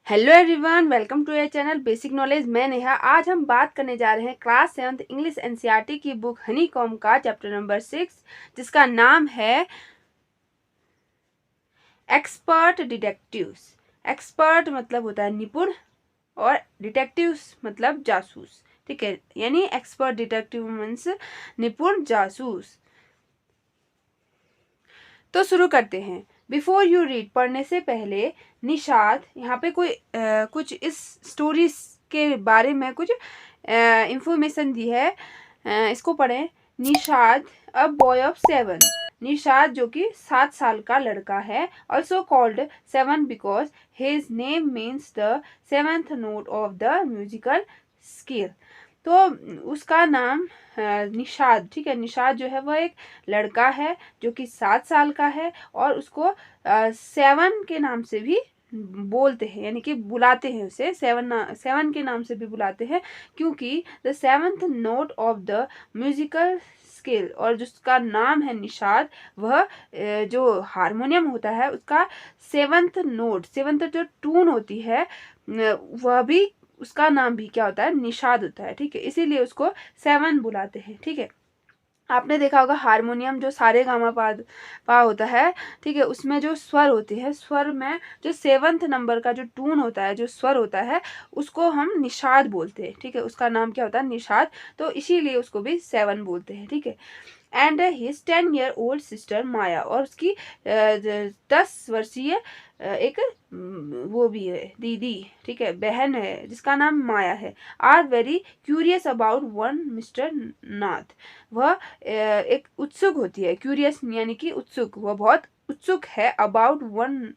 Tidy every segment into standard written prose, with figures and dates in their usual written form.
Hello everyone, welcome to your channel basic knowledge. मैं नेहा। आज हम बात करने जा रहे हैं क्लास 7th इंग्लिश एनसीईआरटी की बुक हनी कॉम का चैप्टर नंबर 6, जिसका नाम है एक्सपर्ट डिटेक्टिव्स। एक्सपर्ट मतलब होता है निपुण और डिटेक्टिव्स मतलब जासूस। ठीक है, यानी एक्सपर्ट डिटेक्टिव मीन्स निपुण जासूस। तो शुरू करते हैं। बिफोर यू रीड, पढ़ने से पहले निशाद यहाँ पे कुछ इस स्टोरी के बारे में कुछ इंफॉर्मेशन दी है। इसको पढ़ें। Nishad a boy of 7। Nishad जो कि 7 साल का लड़का है। Also called 7 because his name means the 7th note of the musical scale. तो उसका नाम निशाद, ठीक है। निशाद जो है वह एक लड़का है जो कि 7 साल का है और उसको 7 के नाम से भी बोलते हैं, यानी कि बुलाते हैं उसे 7 के नाम से भी बुलाते हैं, क्योंकि the 7th note of the musical scale, और जिसका नाम है निशाद, वह जो हारमोनियम होता है उसका 7th नोट, 7th जो टून होती है वह भी, उसका नाम भी क्या होता है, निशाद होता है। ठीक है, इसीलिए उसको 7 बुलाते हैं। ठीक है, आपने देखा होगा हारमोनियम जो सारे गामा पा होता है, ठीक है, उसमें जो स्वर होते हैं, स्वर में जो 7th नंबर का जो टून होता है, जो स्वर होता है, उसको हम निषाद बोलते हैं। ठीक है, उसका नाम क्या होता है, निषाद। तो इसीलिए उसको भी 7 बोलते हैं। ठीक है, and his 10 year old sister Maya, और उसकी 10 वर्षीय एक वो भी है, दीदी, ठीक है, बहन है, जिसका नाम माया है। Are very curious about one mister Nath. वह एक उत्सुक होती है, क्यूरियस यानी कि उत्सुक, वह बहुत उत्सुक है अबाउट वन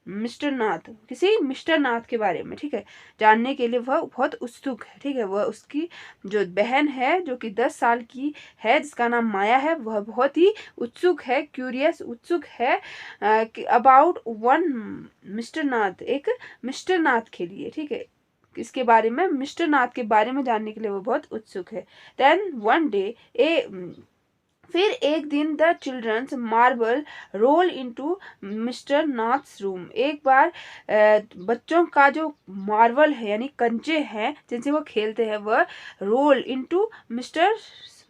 मिस्टर नाथ, किसी मिस्टर नाथ के बारे में, ठीक है, जानने के लिए वह बहुत उत्सुक है। ठीक है, वह उसकी जो बहन है जो कि 10 साल की है, जिसका नाम माया है, वह बहुत ही उत्सुक है, क्यूरियस उत्सुक है अबाउट वन मिस्टर नाथ, एक मिस्टर नाथ के लिए। ठीक है, इसके बारे में, मिस्टर नाथ के बारे में जानने के लिए वो बहुत उत्सुक है। देन वन डे फिर एक दिन the childrens marble roll into mister Nath's room. एक बार बच्चों का जो मार्बल है, यानी कंचे हैं जिनसे वो खेलते हैं, वह role into mister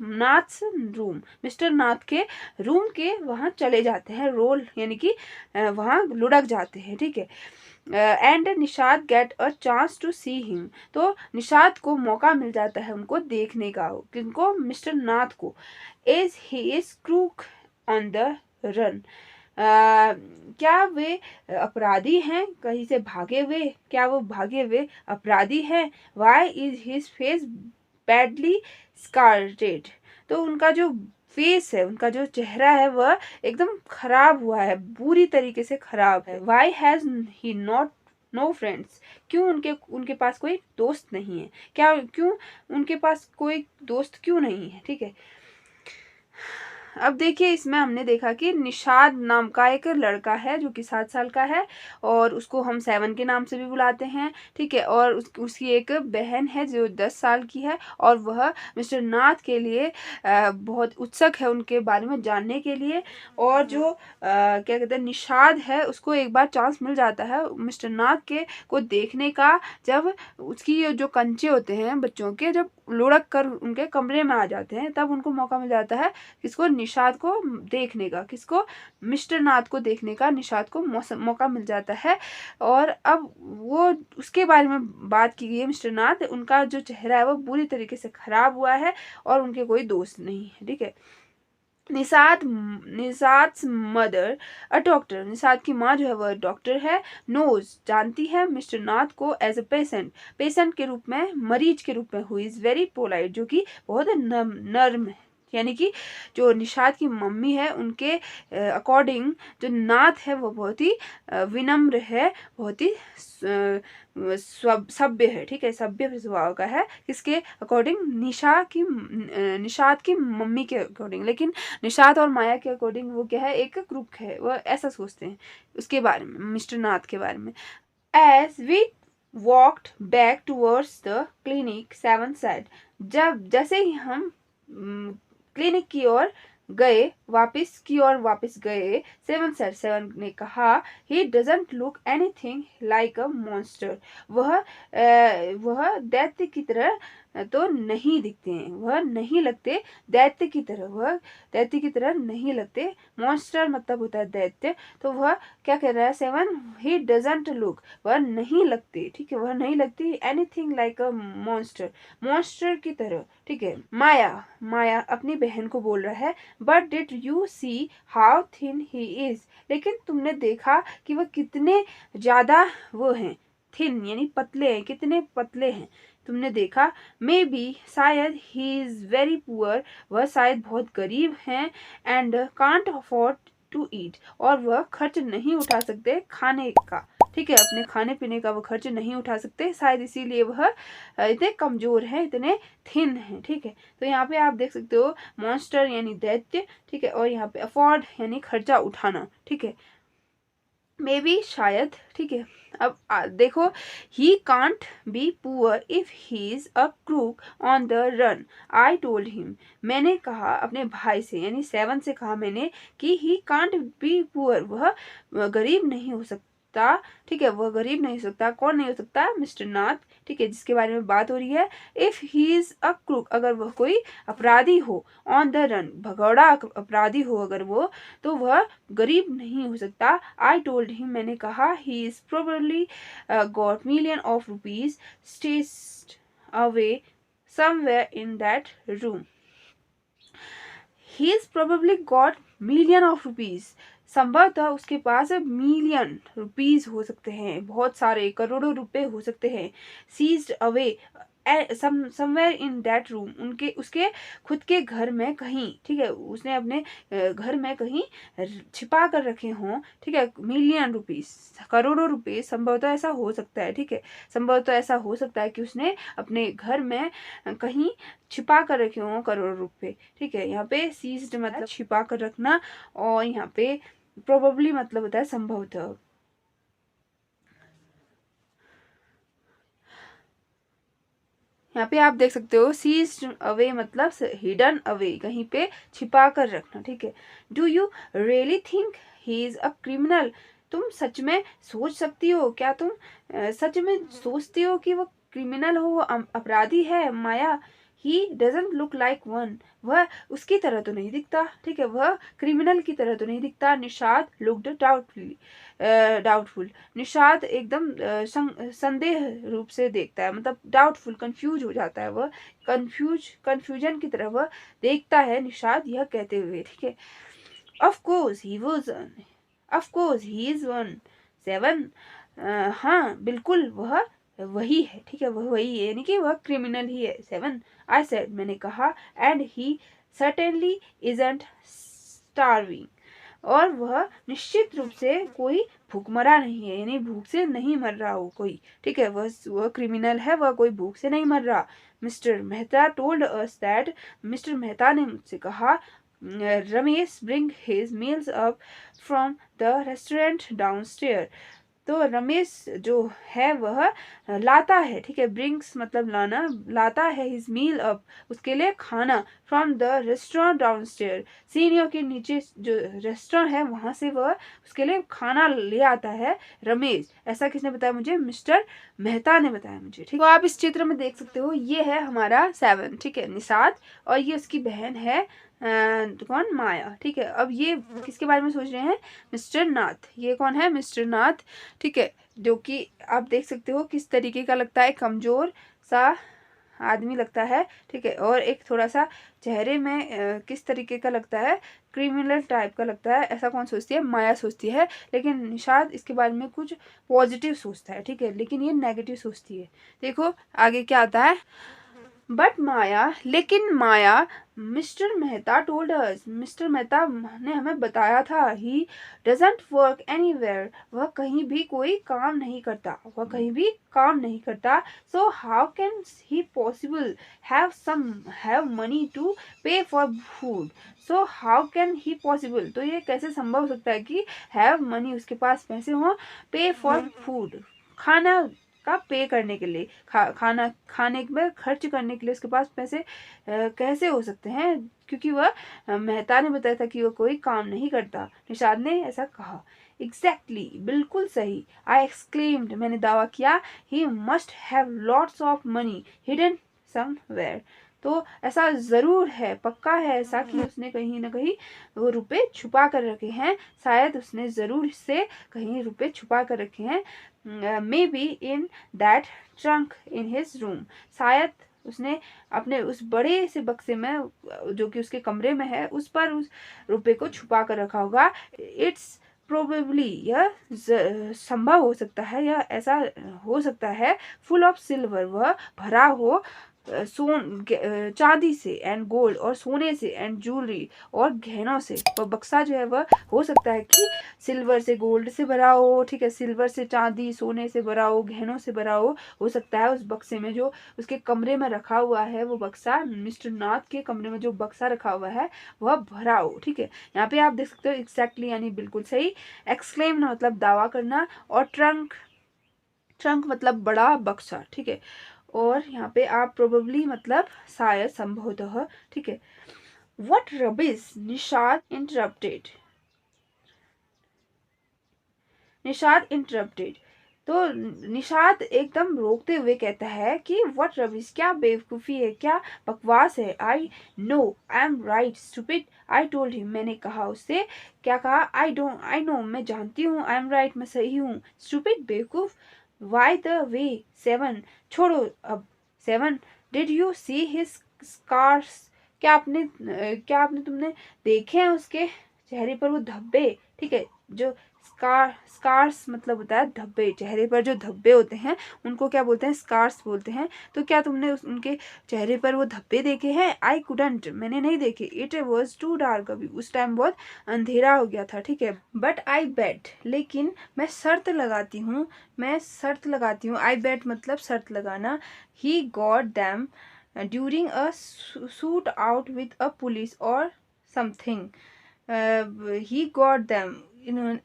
Nath's room, mister Nath के रूम के वहाँ चले जाते हैं। रोल यानी कि वहाँ लुढ़क जाते हैं। ठीक है, and Nishad get a chance to see him. तो निशाद को मौका मिल जाता है उनको देखने का। किनको, मिस्टर नाथ को। As he is crook on the run. क्या वे अपराधी हैं, कहीं से भागे हुए, क्या वो भागे हुए अपराधी हैं। Why is his face badly scarred. तो उनका जो फेस है, उनका जो चेहरा है, वह एकदम खराब हुआ है, बुरी तरीके से खराब है। Why has he not no friends. क्यों उनके उनके पास कोई दोस्त नहीं है, क्या, क्यों उनके पास कोई दोस्त क्यों नहीं है। ठीक है, अब देखिए, इसमें हमने देखा कि निशाद नाम का एक लड़का है जो कि 7 साल का है, और उसको हम 7 के नाम से भी बुलाते हैं। ठीक है, और उसकी एक बहन है जो 10 साल की है, और वह मिस्टर नाथ के लिए बहुत उत्सुक है, उनके बारे में जानने के लिए। और जो क्या कहते हैं, निशाद है, उसको एक बार चांस मिल जाता है मिस्टर नाथ के को देखने का, जब उसकी जो कंचे होते हैं बच्चों के, जब लुढ़क कर उनके कमरे में आ जाते हैं, तब उनको मौका मिल जाता है किसको, निशाद को देखने का, किसको, मिस्टर नाथ को देखने का निशाद को मौका मिल जाता है। और अब वो उसके बारे में बात की गई है। मिस्टर नाथ, उनका जो चेहरा है वो बुरी तरीके से खराब हुआ है और उनके कोई दोस्त नहीं है। ठीक है, Nishad mother a doctor. Nishad की माँ जो है वह डॉक्टर है। नोज जानती है मिस्टर नाथ को एज अ पेशेंट, पेशेंट के रूप में, मरीज के रूप में। हु इज वेरी पोलाइट, जो कि बहुत नर्म है, यानी कि जो निशाद की मम्मी है उनके अकॉर्डिंग जो नाथ है वो बहुत ही विनम्र है, बहुत ही सभ्य है। ठीक है, सभ्य स्वभाव का है, किसके अकॉर्डिंग, निशाद की मम्मी के अकॉर्डिंग। लेकिन निशाद और माया के अकॉर्डिंग वो क्या है, एक क्रूक है, वो ऐसा सोचते हैं उसके बारे में, मिस्टर नाथ के बारे में। As we walked back towards the clinic 7 said। जब जैसे ही हम क्लिनिक की ओर गए, वापस की ओर वापस गए। 7 said, 7 ने कहा, he doesn't look anything like a monster, वह दैत्य की तरह तो नहीं दिखते हैं, वह नहीं लगते दैत्य की तरह, वह दैत्य की तरह नहीं लगते। मॉन्स्टर मतलब होता है दैत्य, तो वह क्या कह रहा है 7, he doesn't look, वह नहीं लगते, ठीक है, वह नहीं लगती anything like a monster, monster की तरह, ठीक है। माया अपनी बहन को बोल रहा है, but did you see how thin he is, लेकिन तुमने देखा कि वह कितने ज्यादा वो हैं, थिन यानी पतले हैं, कितने पतले हैं, तुमने देखा। मे बी शायद ही इज वेरी पुअर, वह शायद बहुत गरीब हैं, and can't afford to eat, और वह खर्च नहीं उठा सकते खाने का, ठीक है, अपने खाने पीने का वो खर्च नहीं उठा सकते, शायद इसीलिए वह इतने कमजोर हैं, इतने थिन हैं, ठीक है। तो यहाँ पे आप देख सकते हो मॉन्स्टर यानी दैत्य, ठीक है, और यहाँ पे अफोर्ड यानी खर्चा उठाना, ठीक है, मे बी शायद, ठीक है। अब देखो, he can't be poor if he is a crook on the run, I told him, मैंने कहा अपने भाई से यानी 7 से कहा मैंने कि ही कांट बी पुअर, वह गरीब नहीं हो सकता, ठीक है, वह गरीब नहीं हो सकता। कौन नहीं हो सकता? मिस्टर नाथ, ठीक है, जिसके बारे में बात हो रही है। If he is a crook, अगर वह कोई अपराधी हो, ऑन द रन, भगौड़ा अपराधी हो अगर वो, तो वह गरीब नहीं हो सकता। आई टोल्ड हिम, मैंने कहा, he is probably got million of rupees stashed away somewhere in that room, he is probably got million of rupees, संभवतः उसके पास मिलियन रुपीज हो सकते हैं, बहुत सारे करोड़ों रुपए हो सकते हैं। Seized away somewhere in that room, उनके उसके खुद के घर में कहीं, ठीक है, उसने अपने घर में कहीं छिपा कर रखे हों, ठीक है, मिलियन रुपीज, करोड़ों रुपए, संभवतः ऐसा हो सकता है, ठीक है, संभवतः ऐसा हो सकता है कि उसने अपने घर में कहीं छिपा कर रखे हों करोड़ों रुपए, ठीक है। यहाँ पे सीज्ड मतलब छिपा कर रखना, और यहाँ पे प्रोबेबली मतलब होता है संभवतः। यहाँ पे आप देख सकते हो सीज्ड अवे मतलब हिडन अवे, कहीं पे छिपा कर रखना, ठीक है। Do you really think he is a criminal, तुम सच में सोच सकती हो क्या, तुम सच में सोचती हो कि वो क्रिमिनल हो, वो अपराधी है। Maya, he doesn't look like one, वह उसकी तरह तो नहीं दिखता, ठीक है, वह क्रिमिनल की तरह तो नहीं दिखता। निषाद लुक्ड डाउटफुल, निषाद एकदम संदेह रूप से देखता है, मतलब डाउटफुल, कंफ्यूज हो जाता है, वह कंफ्यूजन की तरह वह देखता है निषाद यह कहते हुए, ठीक है। Of course he is one, 7, हाँ बिल्कुल वह वही है, ठीक है, वह वही है, यानी कि वह क्रिमिनल ही है। 7, आई सेड, मैंने कहा, and he certainly isn't starving, और वह निश्चित रूप से कोई भूखमरा नहीं है, यानी भूख से नहीं मर रहा हो कोई, ठीक है, वह क्रिमिनल है, वह कोई भूख से नहीं मर रहा। Mister Mehta told us that, mister Mehta ने मुझसे कहा, Ramesh bring his meals up from the restaurant downstair, तो रमेश जो है वह लाता है, ठीक है, ब्रिंग्स मतलब लाना, लाता है हिज मील अप, उसके लिए खाना, फ्रॉम द रेस्टोरेंट डाउनस्टेयर, सीढ़ियों के नीचे जो रेस्टोरेंट है वहां से वह उसके लिए खाना ले आता है रमेश। ऐसा किसने बताया मुझे? मिस्टर मेहता ने बताया मुझे, ठीक। तो आप इस चित्र में देख सकते हो, ये है हमारा 7, ठीक है, निषाद, और ये उसकी बहन है कौन? माया, ठीक है। अब ये किसके बारे में सोच रहे हैं? मिस्टर नाथ, ये कौन है? मिस्टर नाथ, ठीक है, जो कि आप देख सकते हो किस तरीके का लगता है, कमजोर सा आदमी लगता है, ठीक है, और एक थोड़ा सा चेहरे में किस तरीके का लगता है, क्रिमिनल टाइप का लगता है। ऐसा कौन सोचती है? माया सोचती है, लेकिन निषाद इसके बारे में कुछ पॉजिटिव सोचता है, ठीक है, लेकिन ये नेगेटिव सोचती है। देखो आगे क्या आता है, बट माया, लेकिन Maya, mister Mehta told us, mister Mehta ने हमें बताया था, ही डजंट वर्क एनीवेयर, वह कहीं भी कोई काम नहीं करता, वह कहीं भी काम नहीं करता। So how can he possible have money to pay for food, so how can he possible, तो ये कैसे संभव हो सकता है कि हैव मनी, उसके पास पैसे हों, पे फॉर फूड, खाना का पे करने के लिए, खाना खाने में खर्च करने के लिए उसके पास पैसे कैसे हो सकते हैं, क्योंकि वह मेहता ने बताया था कि वह कोई काम नहीं करता। निषाद ने ऐसा कहा। एग्जैक्टली, बिल्कुल सही। आई एक्सक्लेम्ड, मैंने दावा किया। He must have lots of money hidden somewhere. तो ऐसा जरूर है, पक्का है ऐसा कि उसने कहीं ना कहीं वो रुपए छुपा कर रखे हैं, शायद उसने जरूर से कहीं रुपए छुपा कर रखे हैं। May be in that trunk in his room, शायद उसने अपने उस बड़े से बक्से में जो कि उसके कमरे में है उस पर उस रुपए को छुपा कर रखा होगा। इट्स प्रोबेबली, यह संभव हो सकता है, यह ऐसा हो सकता है। फुल ऑफ सिल्वर, वह भरा हो चांदी से एंड गोल्ड, और सोने से एंड ज्वेलरी, और गहनों से। वह बक्सा जो है वह हो सकता है कि सिल्वर से गोल्ड से भरा हो, ठीक है, सिल्वर से चांदी सोने से भरा हो, गहनों से भरा हो सकता है उस बक्से में जो उसके कमरे में रखा हुआ है, वो बक्सा, मिस्टर नाथ के कमरे में जो बक्सा रखा हुआ है वह भरा हो। ठीक है, यहाँ पे आप देख सकते हो एग्जैक्टली यानी बिल्कुल सही। एक्सक्लेम मतलब दावा करना, और ट्रंक, ट्रंक मतलब बड़ा बक्सा। ठीक है, और यहाँ पे आप प्रोबेबली मतलब शायद, संभवतः। ठीक है। What rubbish, Nishad interrupted. Nishad interrupted, तो निषाद एकदम रोकते हुए कहता है कि व्हाट रबिश, क्या बेवकूफ़ी है, क्या बकवास है। I know I am right stupid, I told him, मैंने कहा उससे। क्या कहा? आई नो, मैं जानती हूँ, आई एम राइट, मैं सही हूँ। स्टूपिड, बेवकूफ। वाई द वे, 7, छोड़ो अब। 7, did you see his scars, क्या आपने तुमने देखे हैं उसके चेहरे पर वो धब्बे। ठीक है, जो स्कार्स मतलब होता है धब्बे, चेहरे पर जो धब्बे होते हैं उनको क्या बोलते हैं? स्कार्स बोलते हैं। तो क्या तुमने उनके चेहरे पर वो धब्बे देखे हैं? आई कुडंट, मैंने नहीं देखे। इट वॉज टू डार्क, अभी उस टाइम बहुत अंधेरा हो गया था। ठीक है, बट आई बेट, लेकिन मैं शर्त लगाती हूँ, आई बेट मतलब शर्त लगाना। He got them during a shoot out with a police और समथिंग। ही गॉट दैम,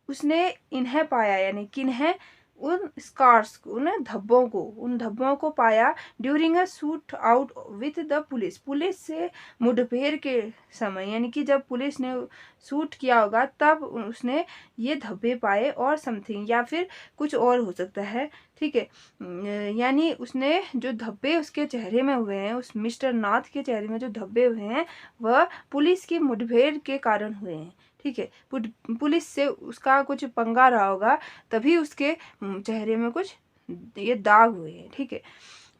उसने इन्हें पाया, यानी किन्हें? उन स्कार्स को, उन धब्बों को पाया। During a shoot out with the police, police से मुठभेड़ के समय, यानी कि जब पुलिस ने शूट किया होगा तब उसने ये धब्बे पाए, और समथिंग, या फिर कुछ और हो सकता है। ठीक है, यानी उसने जो धब्बे उसके चेहरे में हुए हैं, उस मिस्टर नाथ के चेहरे में जो धब्बे हुए हैं वह पुलिस की मुठभेड़ के कारण हुए हैं। ठीक है, पुलिस से उसका कुछ पंगा रहा होगा, तभी उसके चेहरे में कुछ ये दाग हुए हैं। ठीक है,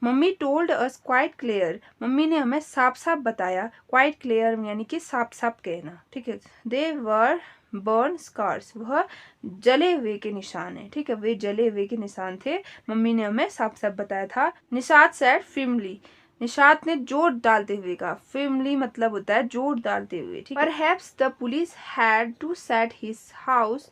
mummy told us quite clear, mummy ने हमें साफ साफ बताया। क्वाइट क्लियर यानी कि साफ साफ कहना। ठीक है, दे वर बर्न स्कार्स, वह जले हुए के निशान है। ठीक है, वे जले हुए के निशान थे, मम्मी ने हमें साफ साफ बताया था। निषाद सेड फिर्मली, निषाद ने जोर डालते हुए कहा। फिर्मली मतलब होता है जोर डालते हुए। ठीक है, perhaps the police had to set his house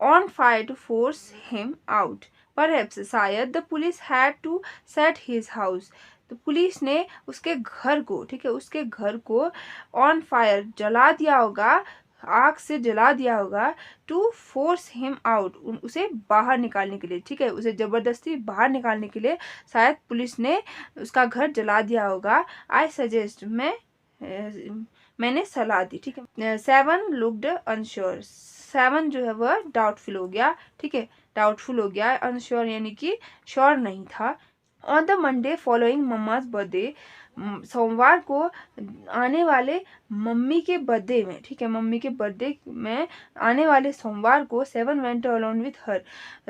on fire to force him out. Perhaps शायद, the police had to set his house, तो पुलिस ने उसके घर को, ठीक है, उसके घर को ऑन फायर जला दिया होगा, आग से जला दिया होगा। टू फोर्स हिम आउट, उसे बाहर निकालने के लिए। ठीक है, उसे जबरदस्ती बाहर निकालने के लिए शायद पुलिस ने उसका घर जला दिया होगा। आई सजेस्ट, मैंने सलाह दी। ठीक है, 7 लुक्ड अनश्योर, 7 जो है वह डाउटफुल हो गया। ठीक है, डाउटफुल हो गया, अनश्योर यानी कि श्योर नहीं था। On the Monday following mamma's birthday, सोमवार को आने वाले मम्मी के बर्थडे में, ठीक है, मम्मी के बर्थडे में आने वाले सोमवार को 7 वेंट अलोन विथ हर,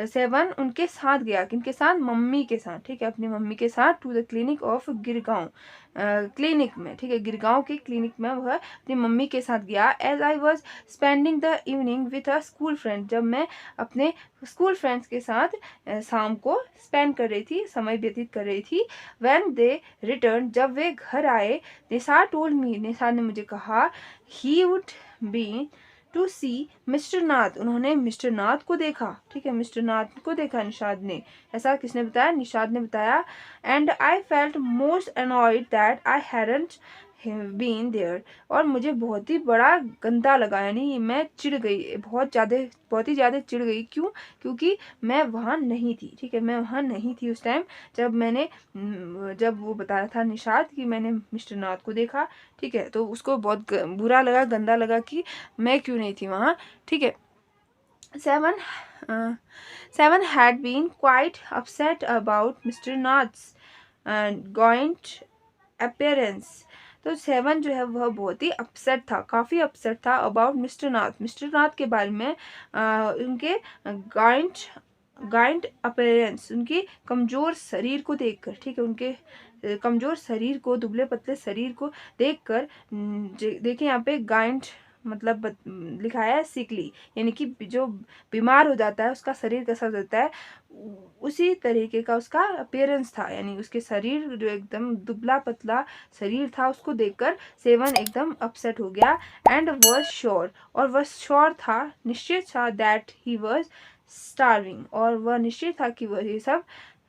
7 उनके साथ गया। किनके साथ? मम्मी के साथ। ठीक है, अपनी मम्मी के साथ। To the clinic of Girgaon, clinic में, ठीक है, गिरगांव के क्लिनिक में वह अपनी मम्मी के साथ गया। As I was spending the evening with a school friend, जब मैं अपने स्कूल फ्रेंड्स के साथ शाम को स्पेंड कर रही थी, समय व्यतीत कर रही थी। व्हेन दे रिटर्न, जब वे घर आए, निसार टोल्ड मी, निसार ने मुझे कहा, he would be to see mister Nath, उन्होंने मिस्टर नाथ को देखा। ठीक है, मिस्टर नाथ को देखा निषाद ने। ऐसा किसने बताया? निषाद ने बताया। And I felt most annoyed that I hadn't been there, और मुझे बहुत ही बड़ा गंदा लगा, यानी मैं चिढ़ गई, बहुत ही ज़्यादा चिढ़ गई। क्यों? क्योंकि मैं वहाँ नहीं थी, ठीक है, मैं वहाँ नहीं थी उस टाइम जब वो बता रहा था निशात कि मैंने मिस्टर नॉथ को देखा, ठीक है, तो उसको बहुत बुरा लगा, गंदा लगा कि मैं क्यों नहीं थी वहाँ, ठीक है। Seven had been quite upset about Mr. Knott's gaunt appearance. तो सेवन जो है वह बहुत ही अपसेट था, काफ़ी अपसेट था अबाउट मिस्टर नाथ के बारे में, उनके गाइंट अपीयरेंस, उनकी कमज़ोर शरीर को देखकर, ठीक है, उनके कमज़ोर शरीर को, दुबले पतले शरीर को देखकर। देखिए यहाँ पे गाइंट मतलब लिखा है सिकली, यानी कि जो बीमार हो जाता है उसका शरीर कैसा हो जाता है, उसी तरीके का उसका अपीयरेंस था, यानी उसके शरीर जो एकदम दुबला पतला शरीर था, उसको देखकर सेवन एकदम अपसेट हो गया। एंड वॉज श्योर, और वह श्योर था, निश्चित था, दैट ही वॉज स्टार्विंग, और वह निश्चित था कि वह ये सब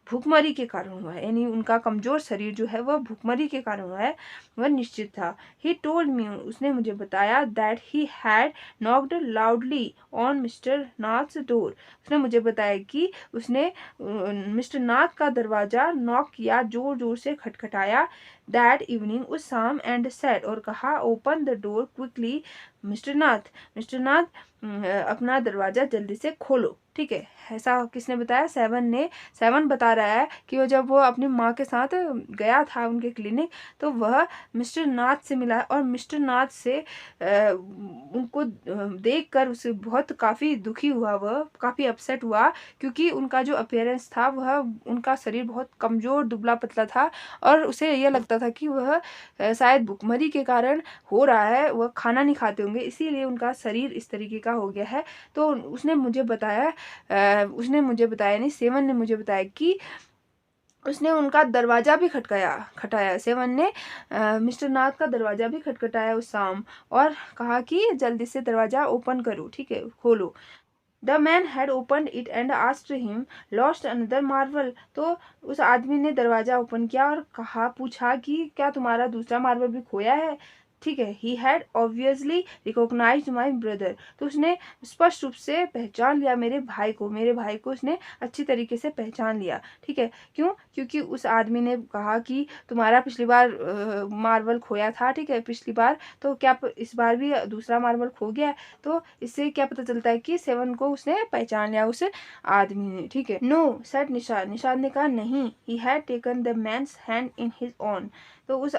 भूखमरी के कारण हुआ है, यानी उनका कमज़ोर शरीर जो है वह भूखमरी के कारण हुआ है, वह निश्चित था। ही टोल्ड मी, उसने मुझे बताया, that he had knocked loudly on mister Nath's door, उसने मुझे बताया कि उसने मिस्टर नाथ का दरवाज़ा नॉक किया, जोर जोर से खटखटाया, दैट इवनिंग, उस शाम, एंड सेड, और कहा, open the door quickly mister Nath, अपना दरवाज़ा जल्दी से खोलो, ठीक है। ऐसा किसने बताया? सेवन बता रहा है कि जब वो अपनी माँ के साथ गया था उनके क्लिनिक, तो वह मिस्टर नाथ से मिला, और मिस्टर नाथ से उनको देखकर उसे बहुत काफ़ी दुखी हुआ, वह काफ़ी अपसेट हुआ, क्योंकि उनका जो अपीयरेंस था, वह उनका शरीर बहुत कमज़ोर दुबला पतला था, और उसे यह लगता था कि वह शायद भुखमरी के कारण हो रहा है, वह खाना नहीं खाते होंगे, इसीलिए उनका शरीर इस तरीके का हो गया है। तो उसने मुझे बताया नहीं, सेवन ने मुझे बताया कि उसने उनका दरवाज़ा भी खटाया, सेवन ने मिस्टर नाथ का दरवाज़ा भी खटखटाया उस शाम, और कहा कि जल्दी से दरवाज़ा ओपन करो, ठीक है, खोलो। The man had open it and asked him, lost another marble, तो उस आदमी ने दरवाज़ा ओपन किया और पूछा कि क्या तुम्हारा दूसरा मार्बल भी खोया है, ठीक है। He had obviously recognised my brother, तो उसने स्पष्ट रूप से पहचान लिया मेरे भाई को उसने अच्छी तरीके से पहचान लिया, ठीक है। क्यों? क्योंकि उस आदमी ने कहा कि तुम्हारा पिछली बार मार्बल खोया था, ठीक है, पिछली बार, तो क्या इस बार भी दूसरा मार्बल खो गया? तो इससे क्या पता चलता है कि सेवन को उसने पहचान लिया, उस आदमी ने, ठीक है। नो सेड निशाद ने कहा, नहीं, he had taken the man's hand in his own, तो उस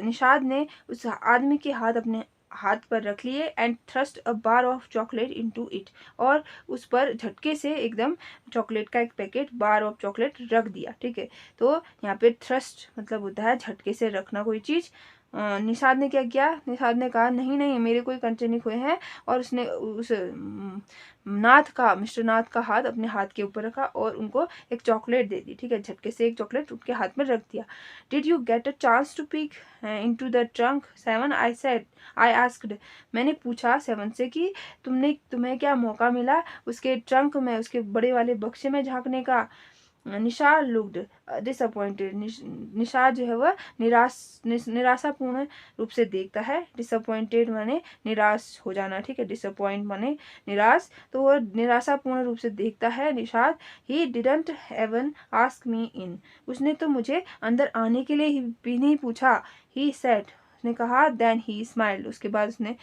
निशाद ने उस आदमी के हाथ अपने हाथ पर रख लिए, and thrust a bar of chocolate into it, और उस पर झटके से एकदम चॉकलेट का एक पैकेट, बार ऑफ चॉकलेट रख दिया, ठीक है। तो यहाँ पे थ्रस्ट मतलब होता है झटके से रखना कोई चीज़। निशाद ने क्या किया? निशाद ने कहा, नहीं मेरे कोई कंचे नहीं खोए हैं, और उसने उस मिस्टर नाथ का हाथ अपने हाथ के ऊपर रखा और उनको एक चॉकलेट दे दी, ठीक है, झटके से एक चॉकलेट उनके हाथ में रख दिया। Did you get a chance to peek into the trunk seven, I asked, मैंने पूछा सेवन से कि तुम्हें क्या मौका मिला उसके ट्रंक में, उसके बड़े वाले बक्से में झांकने का। निशा लुक्ड डिसअपॉइंटेड, निशा जो है वह निराशापूर्ण रूप से देखता है। डिसअपॉइंटेड माने निराश हो जाना, ठीक है, डिसअपॉइंट माने निराश, तो वह निराशापूर्ण रूप से देखता है Nishad. He didn't even ask me in, उसने तो मुझे अंदर आने के लिए भी नहीं पूछा। ही सेड, उसने कहा, देन ही स्माइल्ड, उसके बाद उसने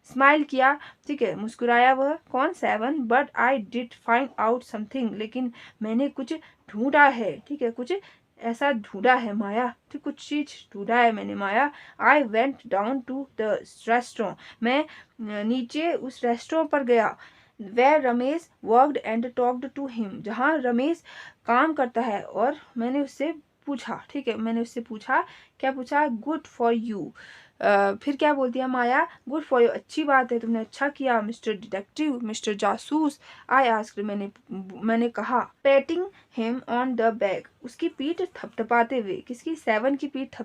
स्माइल किया, ठीक है, मुस्कुराया। वह कौन? Seven. But I did find out something, लेकिन मैंने कुछ ढूंढा है, ठीक है, कुछ ऐसा ढूंढा है माया, ठीक, कुछ चीज ढूंढा है मैंने Maya. I went down to the restaurant, मैं नीचे उस रेस्टोरेंट पर गया। Where Ramesh worked and talked to him, जहाँ रमेश काम करता है, और मैंने उससे पूछा, ठीक है, मैंने उससे पूछा, क्या पूछा? Good for you. फिर क्या बोलती है माया? गुड फॉर यू, अच्छी बात है, तुमने अच्छा किया, मिस्टर डिटेक्टिव, मिस्टर जासूस। आई आस्क्ड, मैंने कहा। Painting him on the back, उसकी पीठ थपथपाते हुए, किसकी? सेवन की पीठ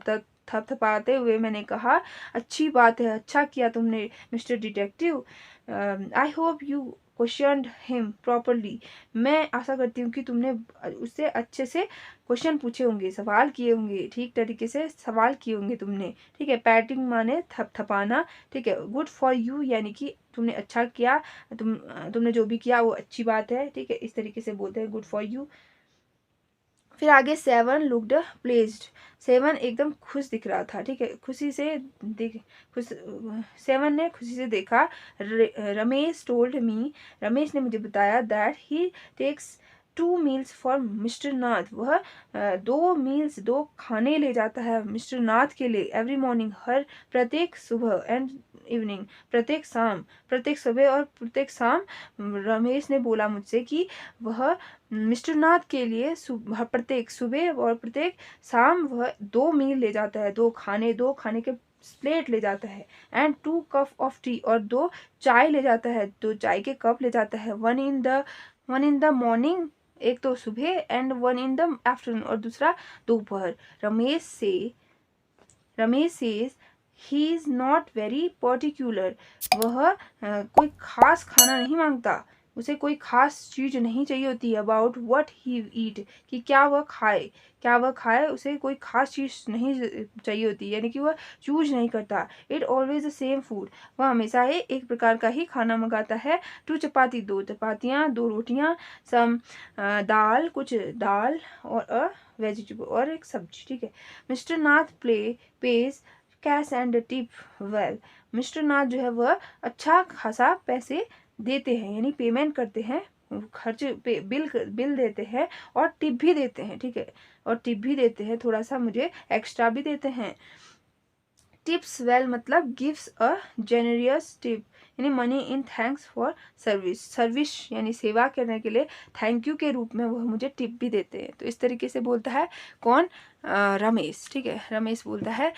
थपथपाते हुए मैंने कहा, अच्छी बात है, अच्छा किया तुमने mister detective. I hope you questioned him properly, मैं आशा करती हूँ कि तुमने उससे अच्छे से क्वेश्चन पूछे होंगे, सवाल किए होंगे, ठीक तरीके से सवाल किए होंगे तुमने, ठीक है। पैटिंग माने थपथपाना, ठीक है। गुड फॉर यू यानी कि तुमने अच्छा किया, तुमने जो भी किया वो अच्छी बात है, ठीक है। इस तरीके से बोलते हैं गुड फॉर यू। फिर आगे 7 लुक्ड प्लेस्ड, 7 एकदम खुश दिख रहा था, ठीक है, खुशी से देख खुश 7 ने खुशी से देखा। रमेश टोल्ड मी, रमेश ने मुझे बताया that he takes 2 meals for mister Nath, वह 2 मील्स 2 खाने ले जाता है मिस्टर नाथ के लिए एवरी मॉर्निंग, हर प्रत्येक सुबह एंड इवनिंग, प्रत्येक सुबह और प्रत्येक शाम। रमेश ने बोला मुझसे कि वह मिस्टर नाथ के लिए प्रत्येक सुबह और प्रत्येक शाम वह 2 मील ले जाता है, 2 खाने के प्लेट ले जाता है। एंड 2 कप ऑफ टी, और 2 चाय ले जाता है, 2 चाय के कप ले जाता है। वन इन द मॉर्निंग, एक तो सुबह, एंड 1 इन द आफ्टरनून, और दूसरा दोपहर। Ramesh says he is not very particular, वह कोई खास खाना नहीं मांगता, उसे कोई खास चीज नहीं चाहिए होती है। अबाउट व्हाट ही ईट, कि क्या वह खाए, उसे कोई खास चीज नहीं चाहिए होती, यानी कि वह चूज नहीं करता। It always the same food, वह हमेशा ही एक प्रकार का ही खाना मंगाता है। 2 चपाती, 2 चपातियाँ, 2 रोटियाँ, सम कुछ दाल, और वेजिटेबल, और एक सब्जी, ठीक है। Mister Nath pays cash and tip well, mister Nath जो है वह अच्छा खासा पैसे देते हैं, यानी पेमेंट करते हैं, खर्च पे बिल देते हैं, और टिप भी देते हैं, ठीक है, और टिप भी देते हैं, थोड़ा सा मुझे एक्स्ट्रा भी देते हैं। टिप्स वेल मतलब गिव्स अ जेनरियस टिप, यानी money in thanks for service यानी सेवा करने के लिए थैंक यू के रूप में वह मुझे टिप भी देते हैं। तो इस तरीके से बोलता है कौन, रमेश, ठीक है। रमेश बोलता है,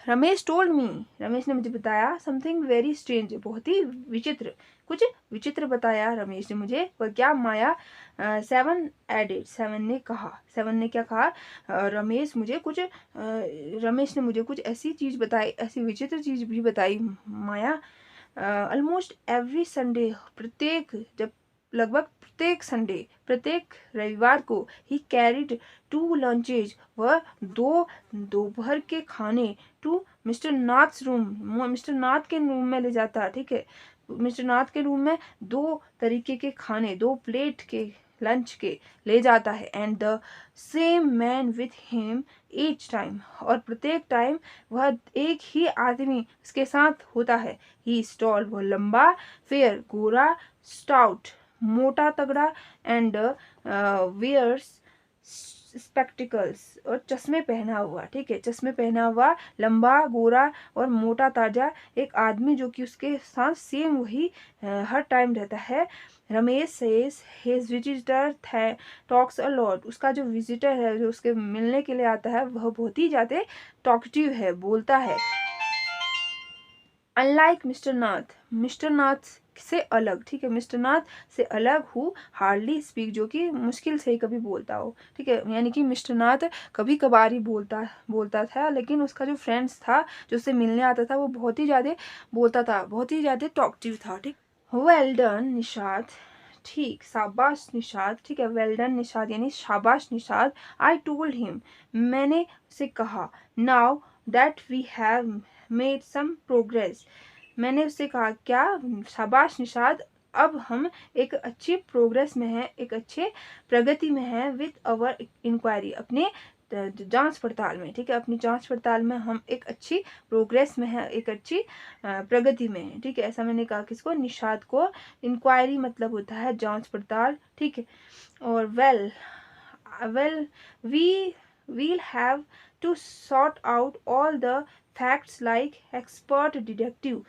रमेश टोल्ड मी, रमेश ने मुझे बताया समथिंग वेरी स्ट्रेंज, बहुत ही विचित्र, कुछ विचित्र बताया रमेश ने मुझे। वह क्या, माया। 7 एडेड, 7 ने क्या कहा, रमेश ने मुझे कुछ ऐसी चीज बताई, ऐसी विचित्र चीज भी बताई माया। ऑलमोस्ट एवरी संडे, लगभग प्रत्येक रविवार को, ही कैरिड 2 लंचेज, वह 2 दोपहर के खाने, to mister Nath's room, mister Nath के रूम में ले जाता, ठीक है। मिस्टर नाथ के रूम में 2 तरीके के खाने, 2 प्लेट के लंच के ले जाता है। And the same man with him each time, और प्रत्येक टाइम वह एक ही आदमी उसके साथ होता है। ही स्टॉल, वह लंबा, फेयर गोरा, स्टाउट मोटा तगड़ा, एंड वियर्स स्पेक्टिकल्स, और चश्मे पहना हुआ, ठीक है, चश्मे पहना हुआ, लंबा गोरा और मोटा ताजा एक आदमी जो कि उसके साथ सेम वही हर टाइम रहता है। Ramesh says his visitor talks a lot, उसका जो विजिटर है, जो उसके मिलने के लिए आता है, वह बहुत ही ज्यादा टॉकटिव है, बोलता है। अनलाइक मिस्टर नाथ से अलग, ठीक है, मिस्टर नाथ से अलग हूँ, हार्डली स्पीक, जो कि मुश्किल से ही कभी बोलता हो, ठीक है, यानी कि मिस्टर नाथ कभी कभार ही बोलता था, लेकिन उसका जो फ्रेंड्स था, जो उससे मिलने आता था, वो बहुत ही ज़्यादा बोलता था, बहुत ही ज़्यादा टॉकटिव था, ठीक। वेल डन निशाद, ठीक, शाबाश निशाद, ठीक है, वेल डन निशाद यानी शाबाश निशाद। आई टोल्ड हिम, मैंने उसे कहा। Now that we have made some progress, मैंने उससे कहा, क्या, शाबाश निशाद, अब हम एक अच्छी प्रोग्रेस में हैं, एक अच्छे प्रगति में हैं, विथ अवर इंक्वायरी, अपने जांच पड़ताल में, ठीक है, अपनी जांच पड़ताल में हम एक अच्छी प्रोग्रेस में है, एक अच्छी प्रगति में है, ठीक है। ऐसा मैंने कहा किसको, निशाद को। इंक्वायरी मतलब होता है जांच पड़ताल, ठीक है। और well we'll have to sort out all the facts like expert detective.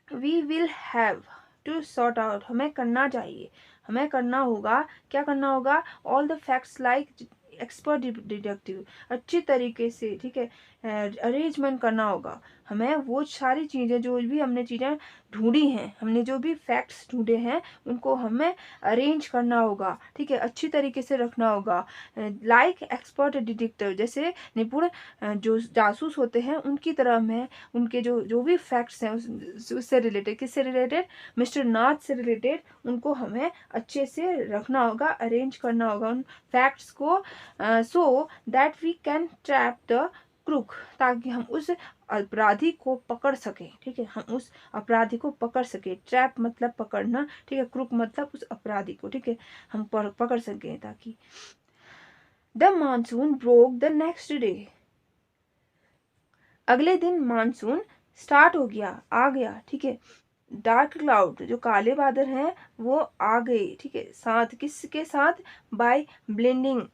We will have to sort out, हमें करना चाहिए, हमें करना होगा, क्या करना होगा, all the facts like expert detective, अच्छी तरीके से, ठीक है, अरेंजमेंट करना होगा हमें वो सारी चीज़ें जो भी हमने चीज़ें ढूंढी हैं, हमने जो भी फैक्ट्स ढूंढे हैं, उनको हमें अरेंज करना होगा, ठीक है, अच्छी तरीके से रखना होगा। लाइक एक्सपर्ट डिटेक्टिव, जैसे निपुण जो जासूस होते हैं उनकी तरह हमें उनके जो जो भी फैक्ट्स हैं उससे रिलेटेड, किससे रिलेटेड, मिस्टर नाथ से रिलेटेड, उनको हमें अच्छे से रखना होगा, अरेंज करना होगा उन फैक्ट्स को, so that we can trap the crook, ताकि हम उस अपराधी को पकड़ सकें, ठीक है, हम उस अपराधी को पकड़ सके। ट्रैप मतलब पकड़ना, ठीक है, क्रूक मतलब उस अपराधी को, ठीक है, हम पकड़ सकें ताकि। The monsoon broke the next day, अगले दिन मानसून स्टार्ट हो गया, आ गया, ठीक है। डार्क क्लाउड, जो काले बादल हैं वो आ गए, ठीक है, साथ किसके साथ, बाय ब्लेंडिंग,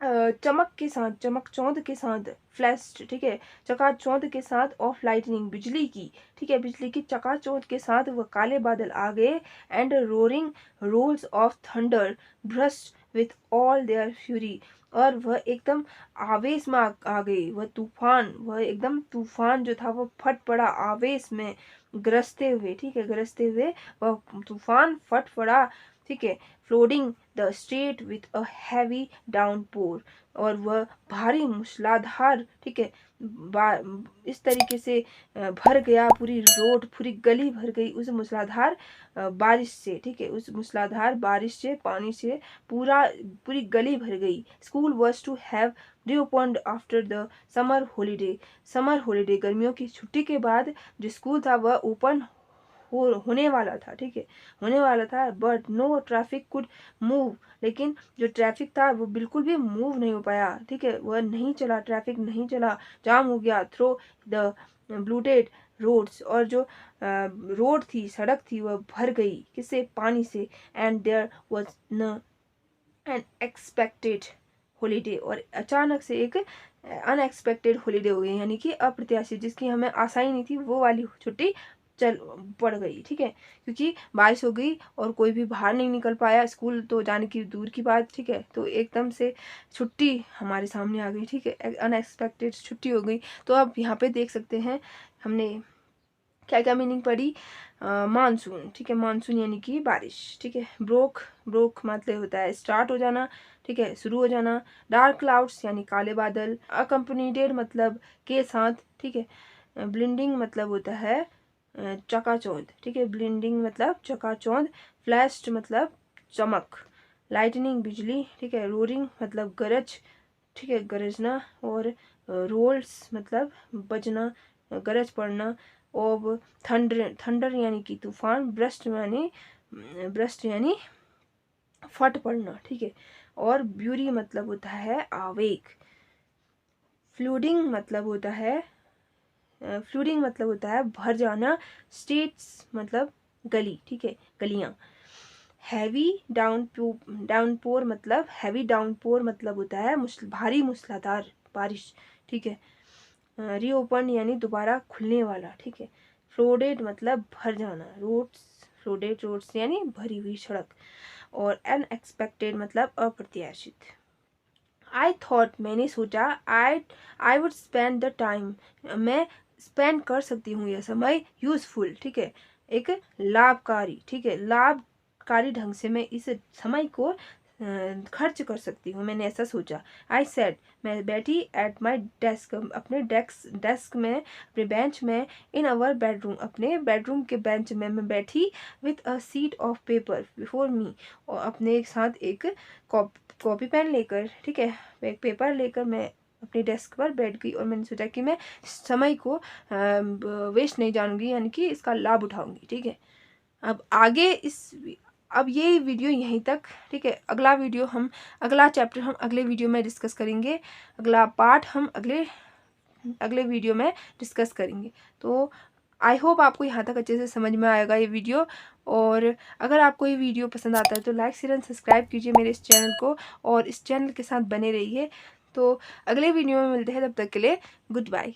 चमक के साथ, चमक चौंध के साथ, फ्लैश, ठीक है, चकाचौंध के साथ, ऑफ लाइटनिंग, बिजली की, ठीक है, बिजली की चकाचौंध के साथ वह काले बादल आ गए। And roaring rolls of thunder burst with all their fury, और वह एकदम आवेश में आ गई, वह तूफान, वह एकदम तूफान जो था वो फट पड़ा आवेश में गरजते हुए, ठीक है, गरजते हुए वह तूफान फट पड़ा, ठीक है। Flooding the street with a heavy downpour, और वह भारी मूसलाधार, ठीक है, इस तरीके से भर गया, पूरी रोड, पूरी गली भर गई उस मूसलाधार बारिश से, ठीक है, उस मूसलाधार बारिश से, पानी से पूरी गली भर गई। School was to have reopened after the summer holiday, summer holiday, गर्मियों की छुट्टी के बाद जो स्कूल था वह ओपन होने वाला था, ठीक है, होने वाला था। But no traffic could move, लेकिन जो ट्रैफिक था वो बिल्कुल भी मूव नहीं हो पाया, ठीक है, वह नहीं चला, ट्रैफिक नहीं चला, जाम हो गया थ्रो द ब्लूटेड रोड्स, और जो रोड थी, सड़क थी, वह भर गई किससे, पानी से। एंड देयर वाज न एन एक्सपेक्टेड हॉलीडे, और अचानक से एक अनएक्सपेक्टेड हॉलीडे हो गई, यानी कि अप्रत्याशित, जिसकी हमें आशा ही नहीं थी, वो वाली छुट्टी चल पड़ गई, ठीक है, क्योंकि बारिश हो गई और कोई भी बाहर नहीं निकल पाया, स्कूल तो जाने की दूर की बात, ठीक है, तो एकदम से छुट्टी हमारे सामने आ गई, ठीक है, अनएक्सपेक्टेड छुट्टी हो गई। तो अब यहाँ पे देख सकते हैं हमने क्या क्या मीनिंग पड़ी। मानसून, ठीक है, मानसून यानी कि बारिश, ठीक है। ब्रोक, ब्रोक मतलब होता है स्टार्ट हो जाना, ठीक है, शुरू हो जाना। डार्क क्लाउड्स यानी काले बादल। अकम्पनीडेड मतलब के साथ, ठीक है। ब्लिंडिंग मतलब होता है चकाचौंध, ठीक है, ब्लिंडिंग मतलब चकाचौंध। फ्लैश्ड मतलब चमक। लाइटनिंग बिजली, ठीक है। रोरिंग मतलब गरज, ठीक है, गरजना। और रोल्स मतलब बजना, गरज पड़ना। और थंडर, थंडर यानी कि तूफान। ब्रस्ट यानी फट पड़ना, ठीक है। और ब्यूरी मतलब होता है आवेग। फ्लूडिंग मतलब होता है भर जाना। स्ट्रीट्स मतलब गली, ठीक है, गलियां। हैवी डाउनपोर मतलब होता है भारी मूसलाधार बारिश, ठीक है। रीओपन यानी दोबारा खुलने वाला, ठीक है। फ्लोडेड मतलब भर जाना। फ्लोडेड रोड्स यानी भरी हुई सड़क। और अनएक्सपेक्टेड मतलब अप्रत्याशित। आई थॉट, मैंने सोचा, I would spend the time, मैं स्पेंड कर सकती हूँ यह समय, यूजफुल, ठीक है, एक लाभकारी, ठीक है, लाभकारी ढंग से मैं इस समय को खर्च कर सकती हूँ, मैंने ऐसा सोचा। आई सेड, मैं बैठी। एट माई डेस्क, अपने डेस्क में, अपने बेंच में। इन अवर बेडरूम, अपने बेडरूम के बेंच में मैं बैठी। With a seat of paper before me, और अपने साथ एक कॉपी पेन लेकर, ठीक है, एक पेपर लेकर मैं अपने डेस्क पर बैठ गई, और मैंने सोचा कि मैं समय को वेस्ट नहीं जानूंगी, यानी कि इसका लाभ उठाऊंगी, ठीक है। अब आगे अब ये वीडियो यहीं तक, ठीक है। अगला चैप्टर हम अगले वीडियो में डिस्कस करेंगे, अगला पार्ट हम अगले वीडियो में डिस्कस करेंगे। तो आई होप आपको यहाँ तक अच्छे से समझ में आएगा ये वीडियो। और अगर आपको ये वीडियो पसंद आता है तो लाइक शेयर एंड सब्सक्राइब कीजिए मेरे इस चैनल को, और इस चैनल के साथ बने रहिए। तो अगले वीडियो में मिलते हैं, तब तक के लिए गुड बाय।